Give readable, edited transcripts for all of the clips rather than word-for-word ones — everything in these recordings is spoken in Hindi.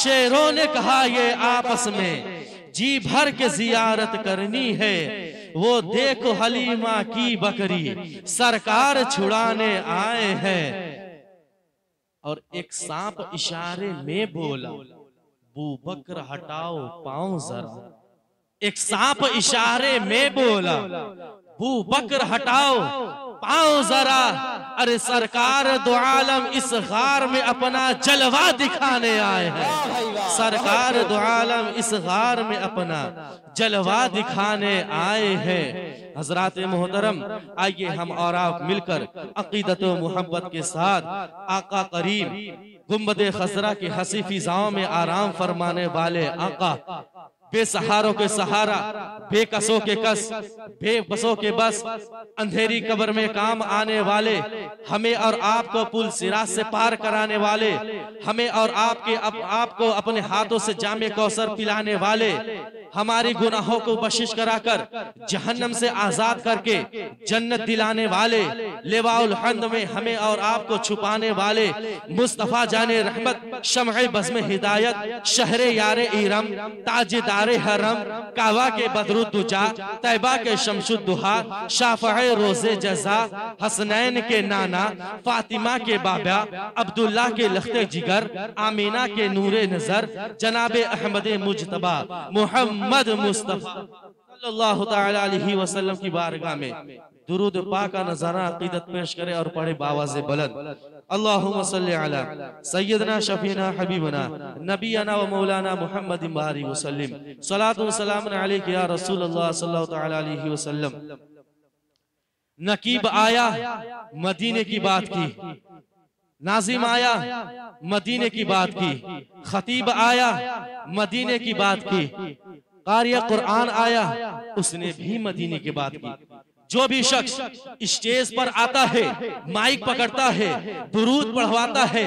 शेरों ने कहा ये आपस में, जी भर के जियारत करनी है। वो देखो हलीमा की बकरी सरकार छुड़ाने आए हैं। और एक सांप इशारे में बोला, बू बकर हटाओ पांव जरा। एक सांप इशारे में बोला, बू बकर हटाओ पांव जरा। अरे सरकार दो आलम इस गार में अपना जलवा दिखाने आए हैं। सरकार दो आलम इस गार में अपना जलवा दिखाने आए हैं। हजरात मोहतरम, आइए हम और आप मिलकर अकीदत व मोहब्बत के साथ आका करीम गुंबद खसरा की हसी फिजाओं में आराम फरमाने वाले आका, बेसहारों के सहारा, बेकसों के कस, बेबसों के बस, अंधेरी कब्र में काम आने वाले, हमें और आपको पुल सिरात से पार कराने वाले, हमें और आपको अपने हाथों से जामे कौसर पिलाने वाले, हमारी गुनाहों को बख्शिश कराकर जहन्नम से आजाद करके जन्नत दिलाने वाले, लिवाउल हम्द में हमें और आपको छुपाने वाले, मुस्तफा जाने रहमत, शम्ह बज़्म हिदायत, शहरे यारे इरम, ताजदारे हरम, कावा के बदरुद्दुजा, तैबा के शमशुद्दुहा, शाफ़ए रोज़े जज़ा, हसनैन के नाना, फातिमा के बाबा, अब्दुल्ला के लख्ते जिगर, आमीना के नूरे नजर, जनाबे अहमद मुजतबा मोहम्मद मुस्तफा सल्लल्लाहु तआला अलैहि वसल्लम की बारगाह में दुरूद पाक का नजारा अकीदत पेश करे और पढ़े बावाज़े बुलंद, अल्लाहुम्मा सल्ली अला सय्यदना शफीना हबीबना नबीना व मौलाना मुहम्मद बारी वसल्लम, सलातु व सलाम अलैका या रसूलल्लाह सल्लल्लाहु तआला अलैहि वसल्लम। नकीब आया, मदीने की बात की, नाजिम आया, मदीने की बात की, खतीब आया, मदीने की बात की, क़ारिए कुरान आया, उसने भी मदीने की बात की। जो भी शख्स स्टेज पर आता है, माइक पकड़ता है, दुरूद पढ़वाता है,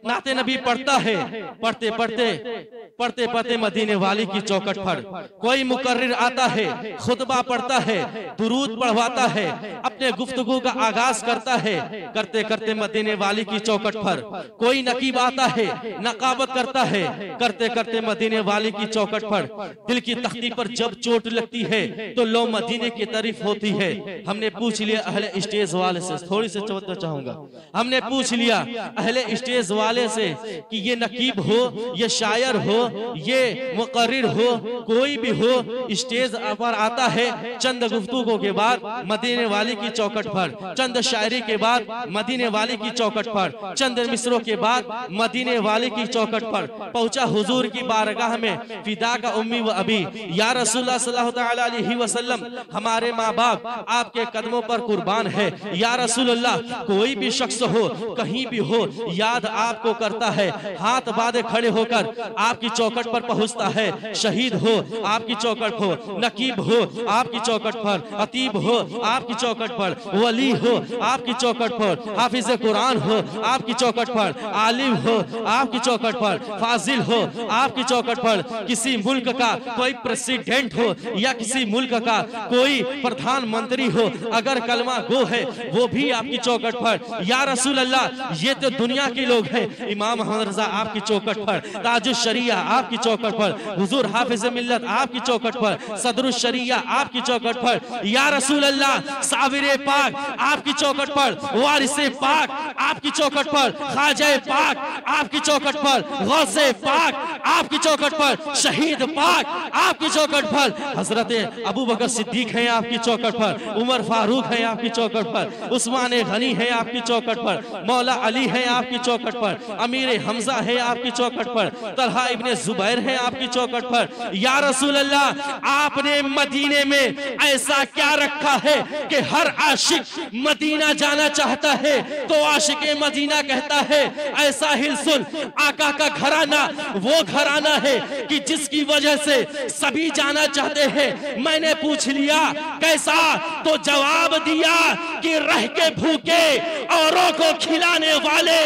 नाते नबी पढ़ता है, पढ़ते पढ़ते मदीने वाली की चौखट पर कोई मुकर्रिर आता है, खुतबा पढ़ता है, दुरूद पढ़वाता है, अपने गुफ्तगू का आगाज करता है, करते करते मदीने वाली की चौखट पर कोई नकीब आता है, नकाबत करता है, करते करते मदीने वाली की चौखट पर दिल की तख्ती पर जब चोट लगती है तो लो मदीने की तारीफ होती है। हमने पूछ लिया अहले स्टेज वाले से, थोड़ी सी चौथा चाहूंगा, हमने पूछ लिया अहले स्टेज वाले से कि ये नकीब हो, ये शायर हो, ये मुकर्रिर हो, कोई भी हो, स्टेज पर आता है, चंद गुफ्तगू के बाद मदीने वाली की चौखट पर, चंद शायरी के बाद मदीने वाली की चौखट पर, चंद मिसरों के बाद मदीने वाली की चौखट पर पहुंचा हुजूर की बारगाह में, फिदा का उम्मी व अबी या रसूलुल्लाह सल्लल्लाहु तआला अलैहि वसल्लम, हमारे माँ बाप आपके कदमों पर कुर्बान है या रसूलुल्लाह। कोई भी शख्स हो, कहीं भी हो, याद आपको करता है, हाथ बांधे खड़े होकर आपकी चौखट पर पहुंचता है। शहीद हो आपकी चौखट हो, नकीब हो आपकी चौखट पर, अतीब हो आपकी चौखट पर, वली हो आपकी चौखट पर, हाफिज कुरान हो आपकी चौखट पर, आलिम हो आपकी चौखट पर, फाजिल हो आपकी चौखट पर, किसी मुल्क का कोई प्रेसिडेंट हो या किसी मुल्क का कोई प्रधानमंत्री हो, अगर कलमा गो है वो भी आपकी चौखट पर। या रसूल अल्लाह, ये तो दुनिया के लोग हैं, इमाम मोहम्मद रज़ा आपकी चौखट पर, ताजुश शरिया आपकी चौखट पर, हुजूर हाफिज मिल्लत आपकी चौखट पर, सदरुश शरिया आपकी चौखट पर। या रसूल अल्लाह, साबिर पाक आपकी चौखट पर, वारिसे पाक आपकी चौखट पर, ख्वाजा पाक आपकी चौखट पर, गौसे पाक आपकी चौखट पर, शहीद पाक आपकी चौखट पर, हजरत अबू बकर सिद्दीक है आपकी चौखट पर, उमर फारूक है आपकी चौखट पर, उस्मान गनी है आपकी चौखट पर, मौला अली है आपकी चौखट पर, अमीर हमजा है आपकी चौखट पर, तलहा इब्ने जुबैर है आपकी चौखट पर। या रसूल अल्लाह, आपने मदीने में ऐसा क्या रखा है कि हर आशिक मदीना जाना चाहता है तो आशिक मदीना कहता है ऐसा हिल सुन, आका का घराना वो घराना है कि जिसकी वजह से सभी जाना चाहते हैं। मैंने पूछ लिया कैसा, तो जवाब दिया कि रह के भूखे औरों को खिलाने वाले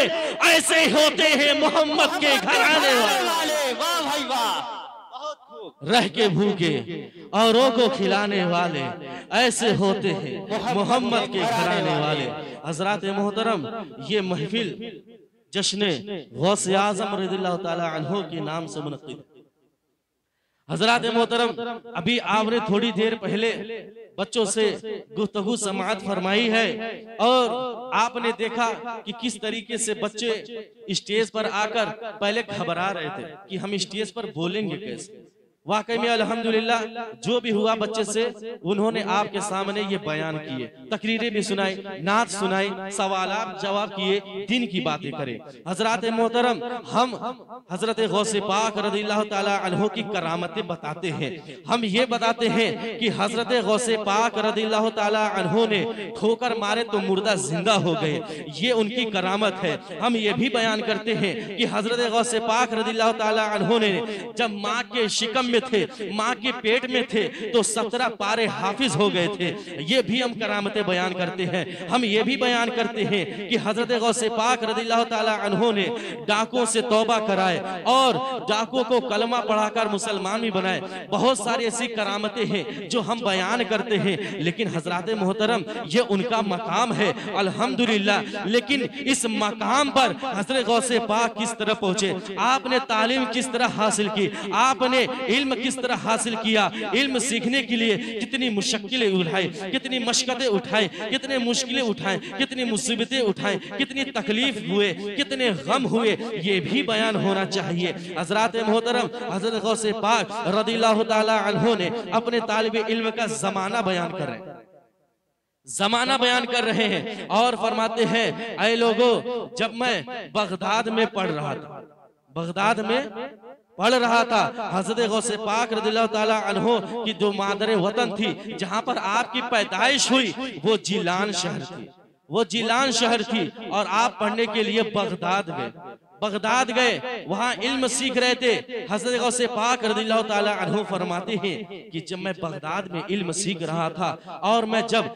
ऐसे होते हैं मोहम्मद के घराने वाले। वाह भाई वाह, रह के भूखे औरों को खिलाने वाले ऐसे होते हैं मोहम्मद के घराने वाले। हजरात मोहतरम, ये महफिल जश्न गौसे आज़म रज़ियल्लाहु ताला अन्हु के नाम से मुनक़्क़िद। हज़रात मोहतरम, अभी आपने थोड़ी देर पहले बच्चों से गुफ्तगू समाअत फरमाई है और आपने देखा कि किस तरीके से बच्चे स्टेज पर आकर पहले घबरा रहे थे कि हम स्टेज पर बोलेंगे कैसे। वाकई में अल्हम्दुलिल्लाह जो भी हुआ बच्चे से उन्होंने आपके सामने ये बयान किए, तकरीरें भी सुनाई, नात सुनाई, सवालात जवाब किए, दिन की बातें करें। हजरत मोहतरम, हम हजरत गौसे पाक रज़ियल्लाहु ताला अन्हु की करामतें बताते हैं। हम ये बताते हैं कि हजरत गौसे पाक रज़ियल्लाहु ताला अन्हु ने ठोकर मारे तो मुर्दा जिंदा हो गए, ये उनकी करामत है। हम ये भी बयान करते हैं कि हजरत गौसे पाक रज़ियल्लाहु ताला अन्हु ने जब माँ के शिकम थे, माँ के पेट में थे, तो 17 पारे हाफिज हो गए थे। ये भी हम करामतें बयान करते हैं। हम ये भी बयान करते हैं कि हजरत गौसे पाक रज़ियल्लाहु ताला अन्हु ने डाकुओं से तौबा कराए और डाकुओं को कलमा पढ़ाकर मुसलमान भी बनाए। बहुत सारी ऐसी करामतें हैं जो हम बयान करते हैं, लेकिन हजरत मोहतरम ये उनका मकाम है अल्हम्दुलिल्लाह। लेकिन इस मकाम पर हजरत गौसे पाक किस तरह पहुंचे, आपने तालीम किस तरह हासिल की, आपने इल्म किस तरह हासिल किया, इल्म सीखने के लिए कितनी मुश्किलें उठाई, कितनी मशक्कतें उठाई, कितने मुश्किलें उठाएं, कितनी मुसीबतें उठाएं, कितनी तकलीफ हुए, कितने गम हुए, ये भी बयान होना चाहिए। हजरत मोहतरम हजरत गौसे पाक रज़ियल्लाहु ताला अन्हु ने अपने तालिब इल्म का जमाना बयान कर रहे हैं, जमाना बयान कर रहे हैं और फरमाते हैं, ऐ लोगों, जब मैं बगदाद में पढ़ रहा था, बगदाद में पढ़ रहा था, हज़रत गौसे पाक रज़ियल्लाहु ताला अन्हु की जो मादर वतन थी, जहां पर आपकी पैदाइश हुई, वो जिलान शहर थी, वो जिलान शहर थी और आप पढ़ने के लिए बगदाद गए। बगदाद गए, वहां इल्म सीख रहे थे। हज़रत गौसे पाक रज़ियल्लाहु ताला अन्हु फरमाते हैं कि जब मैं बगदाद में इल्म सीख रहा था और मैं जब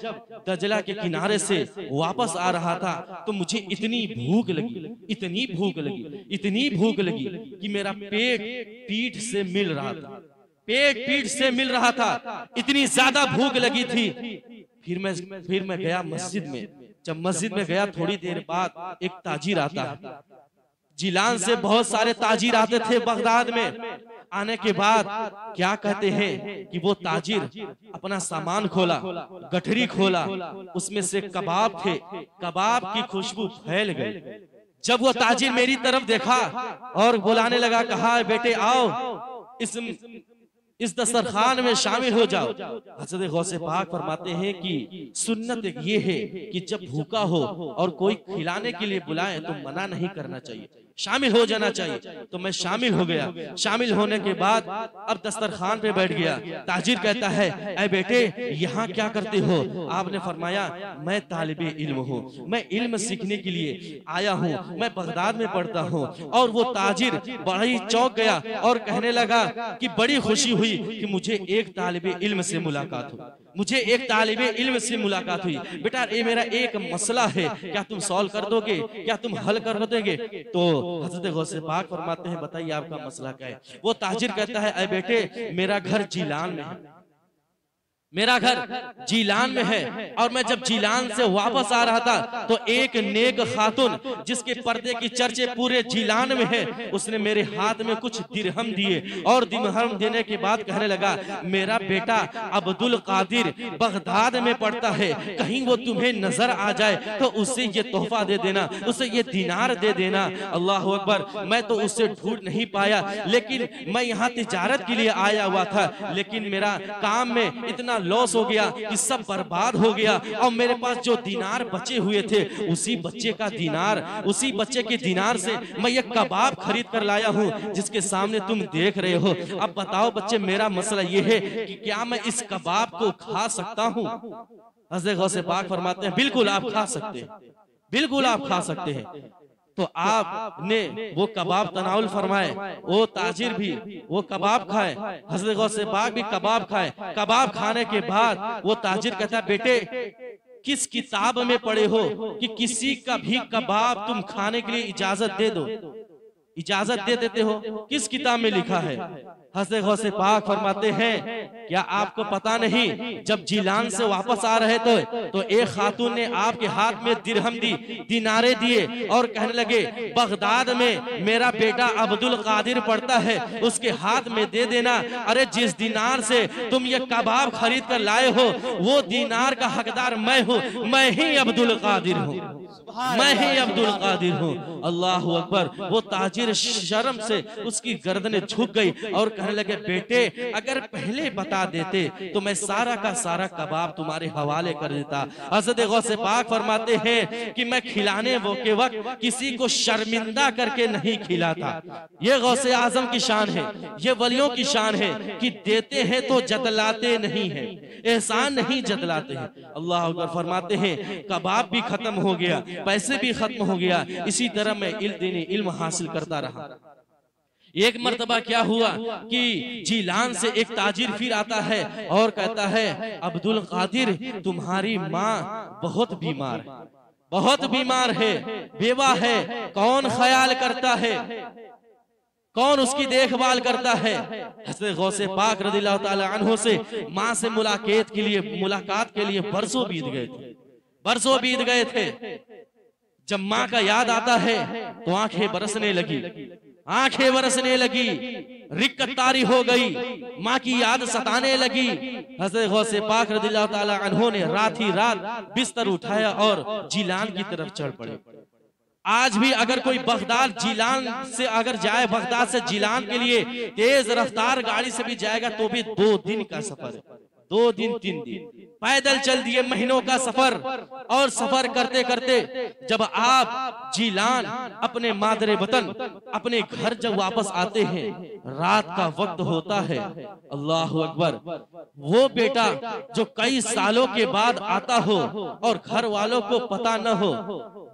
दजला के किनारे से वापस आ रहा था, तो मुझे इतनी भूख लगी, इतनी भूख लगी, इतनी भूख लगी कि मेरा पेट पीठ से मिल रहा था, पेट पीठ से मिल रहा था, इतनी ज्यादा भूख लगी थी। फिर मैं गया मस्जिद में। जब मस्जिद में गया, थोड़ी देर बाद एक ताजिर आता है, जिलान से बहुत सारे ताजिर आते थे बगदाद में। आने के बाद क्या कहते हैं कि वो ताजिर अपना सामान खोला, गठरी खोला, उसमें से कबाब थे, कबाब की खुशबू फैल गई। जब वो ताजिर मेरी तरफ देखा और बुलाने लगा, कहा बेटे आओ इस दस्तरखान में शामिल हो जाओ। हज़रत गौसे पाक फरमाते हैं कि सुन्नत ये है कि जब भूखा हो और कोई खिलाने के लिए बुलाए तो मना नहीं करना चाहिए, शामिल हो जाना चाहिए। तो मैं शामिल हो गया। शामिल होने के बाद अब दस्तरखान पे बैठ गया। ताजिर कहता है, ऐ बेटे यहाँ क्या करते हो? आपने फरमाया, मैं तालिबे इल्म हूँ, मैं इल्म सीखने के लिए आया हूँ, मैं बगदाद में पढ़ता हूँ। और वो ताजिर बड़ा ही चौंक गया और कहने लगा कि बड़ी खुशी हुई कि मुझे एक तालिबे इल्म से मुलाकात हुई, मुझे एक तालिबे इल्म से मुलाकात हुई। बेटा ये मेरा एक मसला है, क्या तुम सॉल्व कर दोगे, क्या तुम हल कर दोगे? तो हज़रत गौसे पाक फरमाते हैं, बताइए आपका मसला क्या है? वो ताजिर कहता है, ऐ बेटे मेरा घर जिलान में है, मेरा घर जिलान में है और मैं जब जिलान से वापस आ रहा था तो एक नेक खातून जिसके पर्दे की चर्चे पूरे जिलान में है, उसने मेरे हाथ में कुछ दिरहम दिए और दिरहम देने के बाद कहने लगा, मेरा बेटा अब्दुल कादिर बगदाद में पढ़ता है, कहीं वो तुम्हें नजर आ जाए तो उससे ये तोहफा दे देना, उसे ये दिनार दे देना। अल्लाह अकबर। मैं तो उससे ढूंढ नहीं पाया, लेकिन मैं यहाँ तिजारत के लिए आया हुआ था, लेकिन मेरा काम में इतना लॉस हो गया कि सब बर्बाद हो गया और मेरे पास जो दिनार बचे हुए थे, उसी बच्चे का दिनार, उसी बच्चे के दिनार से मैं ये कबाब खरीद कर लाया हूँ जिसके सामने तुम देख रहे हो। अब बताओ बच्चे, मेरा मसला ये है कि क्या मैं इस कबाब को खा सकता हूँ? हज़रत गौसे पाक फरमाते हैं, बिल्कुल आप खा सकते हैं, बिल्कुल आप खा सकते हैं। तो आपने वो कबाब तनाउल फरमाए, वो ताजिर भी वो कबाब खाए, हज़रत गौसे पाक भी कबाब खाए। कबाब खाने के बाद वो ताजिर कहता, बेटे किस किताब में पढ़े हो कि किसी का भी कबाब तुम खाने के लिए इजाजत दे दो? इजाजत दे देते हो? किस किताब में लिखा है? हज़रत गौसे पाक फरमाते हैं, क्या आपको पता नहीं जब जिलान से वापस आ रहे थे तो एक खातून ने आपके हाथ में दिरहम दी, दिनारे दिए और कहने लगे बगदाद में मेरा बेटा अब्दुल कादिर पढ़ता है, उसके हाथ में दे देना। अरे जिस दिनार से तुम ये कबाब खरीद कर लाए हो वो दिनार का हकदार मैं हूँ, मैं ही अब्दुल कादिर हूँ, मैं ही अब्दुल कादिर हूँ। अल्लाह अकबर। वो ताजिर शर्म से उसकी गर्दनें झुक गई और कहने लगे बेटे अगर पहले बता देते तो मैं सारा का सारा कबाब तुम्हारे हवाले कर देता। हज़रत गौसे पाक फरमाते हैं कि मैं खिलाने वो के वक्त किसी को शर्मिंदा करके नहीं खिलाता। ये गौसे आजम की शान है, ये वलियों की शान है कि देते हैं तो जतलाते नहीं है, एहसान नहीं जतलाते हैं। अल्लाह अकबर। फरमाते हैं कबाब भी खत्म हो गया, पैसे भी खत्म हो गया, इसी तरह मैं इल्म हासिल करता रहा। एक मर्तबा क्या हुआ कि जिलान से एक ताजिर फिर आता है और कहता है अब्दुल कादिर तुम्हारी माँ बहुत बीमार है, बहुत बीमार है, बेवा है, कौन ख्याल करता है, कौन उसकी देखभाल करता है? हज़रत गौसे पाक रज़ियल्लाहु ताला अन्हु से माँ से मुलाकात के लिए बरसों बीत गए थे, बरसों बीत गए थे। जब माँ का याद आता है तो आंखें बरसने लगी, आंखें बरसने लगी, रिक्कत तारी हो गई, माँ की याद सताने लगी। हज़रत गौसे पाक रज़ियल्लाहु ताला अन्हु ने रात ही रात बिस्तर उठाया और जिलान की तरफ चढ़ पड़े। आज भी अगर कोई बगदाद जिलान से अगर जाए, बगदाद से जिलान के लिए तेज रफ्तार गाड़ी से भी जाएगा तो भी 2 दिन का सफर है, 2 दिन 3 दिन पैदल चल दिए, महीनों का सफर। और सफर करते करते जब आप जिलान अपने मादरे वतन अपने घर जब वापस आते हैं, रात का वक्त होता है। अल्लाह अकबर। वो बेटा जो कई सालों के बाद आता हो और घर वालों को पता न हो,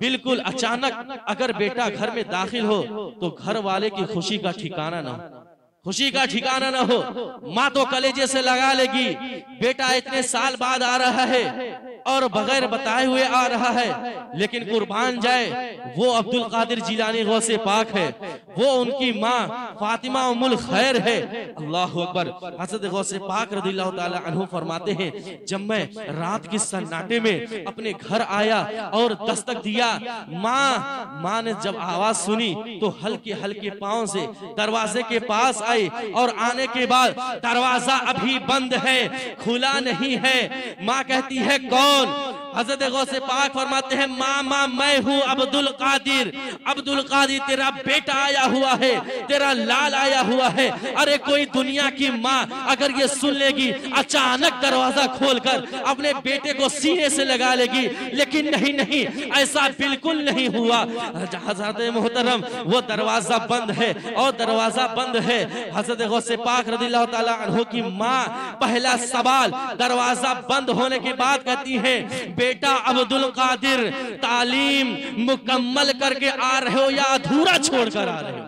बिल्कुल अचानक अगर बेटा घर में दाखिल हो तो घर वाले की खुशी का ठिकाना न हो, खुशी का ठिकाना ना हो। माँ तो कलेजे से लगा लेगी, बेटा इतने साल बाद आ रहा है और बगैर बताए हुए आ रहा है, लेकिन कुर्बान जाए वो अब्दुल कादिर जिलानी गौसे पाक है, वो उनकी माँ फातिमा उम्मुल खैर है। अल्लाह अकबर। हज़रत गौसे पाक रज़ियल्लाहु ताला अन्हु फरमाते हैं जब मैं रात की सन्नाटे में अपने घर आया और दस्तक दिया, माँ ने जब आवाज सुनी तो हल्के हल्के पांव से दरवाजे के पास आई और आने के बाद दरवाजा अभी बंद है, खुला नहीं है। माँ कहती है कौन? हज़रत गौसे पाक फरमाते हैं माँ मैं हूँ अब्दुल कादिर, अब्दुल कादिर तेरा बेटा आया हुआ है, तेरा लाल आया हुआ है। अरे कोई दुनिया की माँ अगर ये सुन लेगी अचानक दरवाजा खोलकर अपने बेटे को सीने से लगा लेगी, लेकिन नहीं, ऐसा बिल्कुल नहीं हुआ। हज़रत मोहतरम वो दरवाजा बंद है और दरवाजा बंद है। हज़रत गौसे पाक रज़ियल्लाहु ताला अन्हु की माँ पहला सवाल दरवाजा बंद होने के बाद कहती है बेटा अब्दुल कादिर तालीम मुकम्मल करके आ रहे हो या अधूरा छोड़कर आ रहे हो?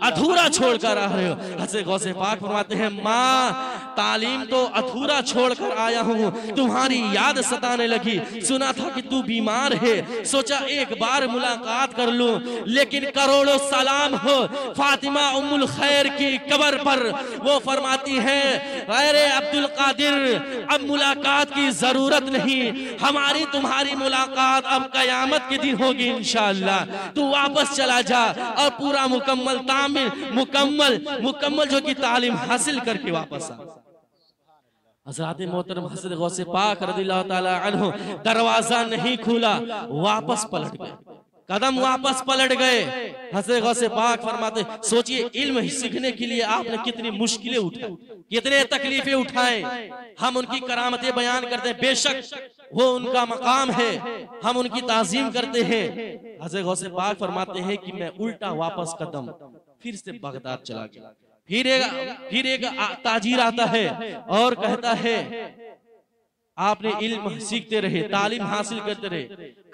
अधूरा छोड़कर आ रहे हो। हज़रत गौसे पाक फरमाते हैं माँ तालीम तो अधूरा छोड़कर आया हूँ, तुम्हारी याद सताने लगी, सुना था कि तू बीमार है, सोचा एक बार मुलाकात कर लूं, लेकिन करोड़ों सलाम हो फातिमा उम्मुल खैर की कब्र पर। वो फरमाती है अरे अब्दुल कादिर अब मुलाकात की जरूरत नहीं, हमारी तुम्हारी मुलाकात अब कयामत के दिन होगी इंशाअल्लाह। तू वापस चला जा और पूरा मुकम्मल मुकम्मल जो की तालीम हासिल करके वापस आ। हज़रत मोहतरम हज़रत गौसे पाक रज़ियल्लाहु ताला अन्हु दरवाजा नहीं खुला, वापस पलट गए, कदम वापस पलट गए। हज़रत गौसे पाक फरमाते सोचिए इल्म सीखने के लिए आपने कितनी मुश्किलें उठाई, कितने तकलीफें उठाए। हम उनकी करामतें बयान करते हैं, बेशक वो उनका मकाम है, हम उनकी ताज़ीम करते हैं। हज़रत गौसे पाक फरमाते हैं कि मैं उल्टा वापस कदम फिर से बगदाद चला गया। फिर एक ताजिर आता है और कहता है आपने इल्म सीखते रहे, तालीम हासिल करते रहे।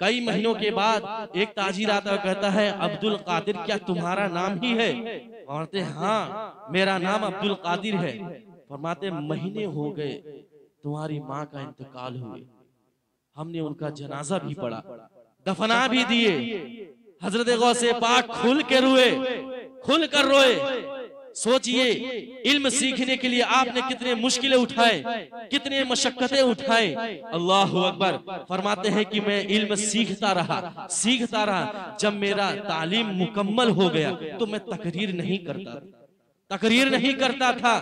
कई महीनों के बाद एक ताजिर आता है, कहता है अब्दुल कादिर क्या तुम्हारा नाम ही है? फरमाते हाँ मेरा नाम अब्दुल कादिर है। फरमाते महीने हो गए तुम्हारी माँ का इंतकाल हुए, हमने उनका जनाजा भी पढ़ा, दफना भी दिए। हज़रत गौसे पाक खुल के रोए, खुल कर रोए। सोचिए, इल्म सीखने के लिए आपने कितने मुश्किलें उठाए, कितने मशक्कतें उठाए। अल्लाहु अकबर। फरमाते हैं कि मैं इल्म सीखता रहा। जब मेरा तालीम मुकम्मल हो गया तो मैं तकरीर नहीं करता था।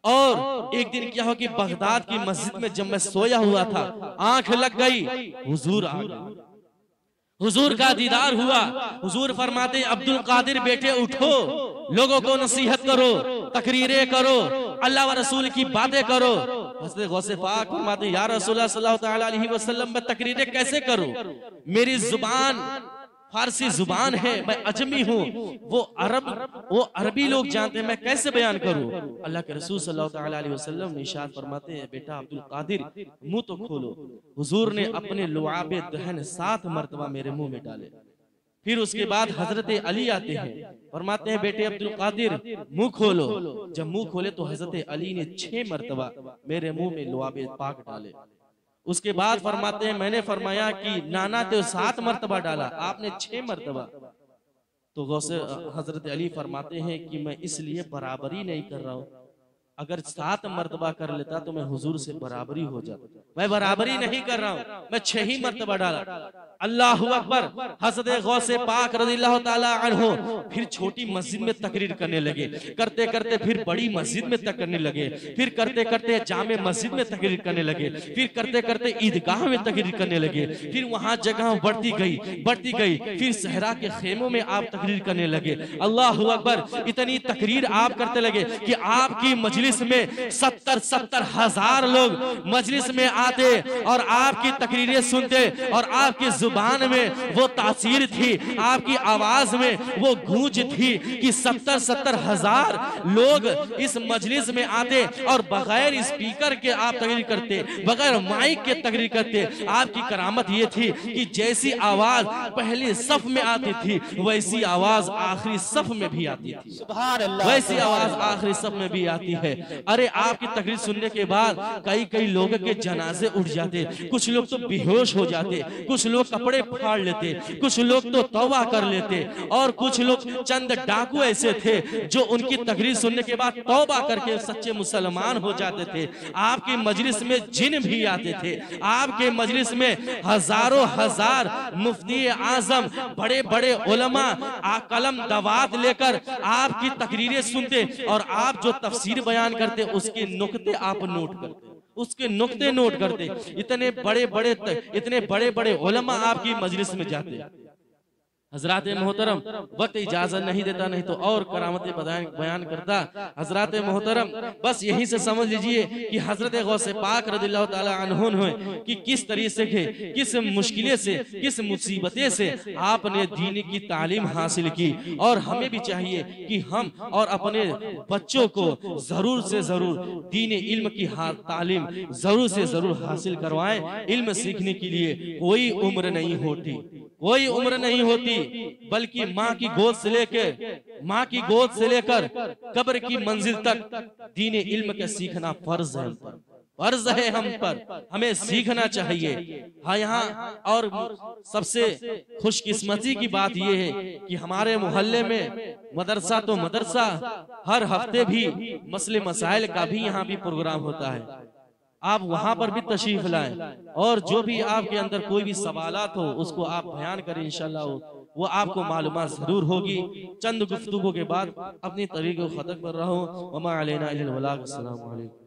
और एक दिन क्या हो कि बगदाद की मस्जिद में जब मैं सोया हुआ था, आंख लग गई, हुजूर आ गए, हुजूर का दीदार हुआ। हुजूर फरमाते, अब्दुल कादिर बेटे उठो, लोगों को नसीहत करो, तकरीरें करो, अल्लाह व रसूल की बातें करो। हज़रत गौसे पाक फरमाते, या रसूलल्लाह सल्लल्लाहु तआला अलैहि वसल्लम, मैं तकरीरें कैसे करूं? मेरी जुबान फारसी जुबान है, मैं अजमी हूँ, वो अरबी लोग जानते हैं, मैं कैसे बयान करूं? अल्लाह के रसूल सल्लल्लाहु तआला अलैहि वसल्लम ने इरशाद फरमाते हैं, बेटा अब्दुल कादिर, मुंह तो खोलो। हुजूर ने अपने लुआबे दहन 7 मरतबा मेरे मुंह में डाले। फिर उसके बाद हजरत अली आते हैं, फरमाते हैं, बेटे अब्दुल कादिर, मुंह खोलो। जब मुंह खोले तो हजरत अली ने 6 मरतबा मेरे मुंह में लुआबे पाक डाले। उसके बाद फरमाते हैं, मैंने फरमाया कि नाना तो 7 मरतबा डाला, आपने 6 मरतबा। तो गौसे हजरत अली फरमाते हैं कि मैं इसलिए बराबरी नहीं कर रहा हूँ, अगर 7 मरतबा कर लेता तो मैं हुजूर से बराबरी हो जाता। मैं बराबरी नहीं कर रहा हूँ, मैं 6 ही मरतबा डाला। अल्लाहु अकबर। हज़रत गौसे पाक रज़ियल्लाहु ताला अन्हु फिर छोटी मस्जिद में तकरीर करने लगे, करते करते फिर बड़ी मस्जिद में तक करने लगे, फिर करते करते जामे मस्जिद में तकरीर करने लगे, फिर करते करते ईदगाह में तकरीर करने लगे, फिर वहां जगह बढ़ती गई, फिर सहरा के खेमों में आप तकरीर करने लगे। अल्लाहु अकबर। इतनी तकरीर आप करते लगे कि आपकी मजलिस में 70 हजार लोग मजलिस में आते और आपकी तकरीरें सुनते, और आपकी जुबान में वो तासीर थी, आपकी आवाज में वो गूंज थी कि 70 हजार लोग इस मजलिस में आते और बगैर स्पीकर के आप तकरीर करते, बगैर माइक के तकरीर करते। आपकी करामत ये थी कि जैसी आवाज पहले सफ में आती थी, वैसी आवाज आखिरी सफ में भी आती थी। वैसी आवाज आखिरी सफ में भी आती है। अरे आपकी तकरीर सुनने के बाद कई लोगों के जनाजे उठ जाते, कुछ लोग तो बेहोश हो जाते, कुछ लोग कपड़े फाड़ लेते, कुछ लोग तो तौबा कर लेते, और कुछ लोग चंद डाकू ऐसे थे जो उनकी तकरीर सुनने के बाद तौबा करके सच्चे मुसलमान हो जाते थे। आपकी मजलिस में जिन भी आते थे, आपके मजलिस में हजारों हजार मुफ्ती आजम, बड़े बड़े उलमा कलम दवात लेकर आपकी तकरीरें सुनते, और आप जो तफसीर बयान करते उसके नुक्ते आप नोट करते, उसके नुक्ते नोट करते। इतने बड़े बड़े उलमा आपकी मजलिस में जाते। हजरात मोहतरम, वक्त इजाजत नहीं देता, नहीं तो और करामतें बयान करता। हजरात मोहतरम, बस यहीं से समझ लीजिए कि हजरत गौसे पाक रज़ियल्लाहु ताला अन्हु कि किस तरीके से, किस मुश्किलें से, किस मुसीबतें से आपने दीन की तालीम हासिल की। और हमें भी चाहिए कि हम और अपने बच्चों को जरूर से जरूर दीन इल्म की तालीम जरूर से जरूर हासिल करवाएं। इल्म सीखने के लिए कोई उम्र नहीं होती, कोई उम्र नहीं होती, बल्कि माँ की गोद से लेकर कब्र की मंजिल तक दीन इल्म के सीखना फर्ज है हम पर, हमें सीखना चाहिए। हाँ, यहाँ और सबसे खुशकिस्मती की बात यह है कि हमारे मोहल्ले में मदरसा तो मदरसा, हर हफ्ते भी मसले मसाइल का भी यहाँ भी प्रोग्राम होता है। आप वहां पर भी तशरीफ लाएं, और जो भी आपके अंदर कोई भी सवालात हो उसको आप बयान करें, इंशाल्लाह वो आपको मालूमात जरूर होगी। चंद गुफ्तगू के बाद अपनी तरीके को खत्म कर रहा हूँ। वमा अलैना इल्लल बलाग। अस्सलामु अलैकुम।